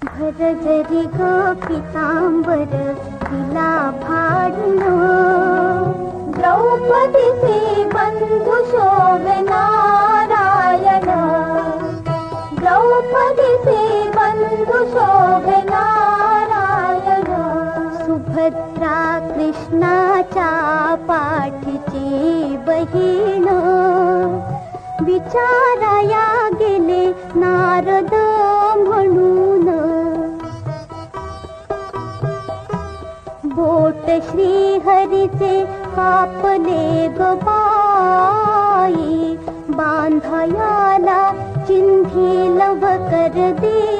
भरजरी ग पितांबर तिला भाडणं, द्रौपदीचे बंधू शोभे नारायण, द्रौपदीचे बंधू शोभे नारायण. सुभद्रा कृष्णाच्या पाठीची बहीण, विचाराया गेले नारद म्हणून. बोट श्रीहरीचे कापले ग बाई, बांधायाला चिंधी लवकर दे.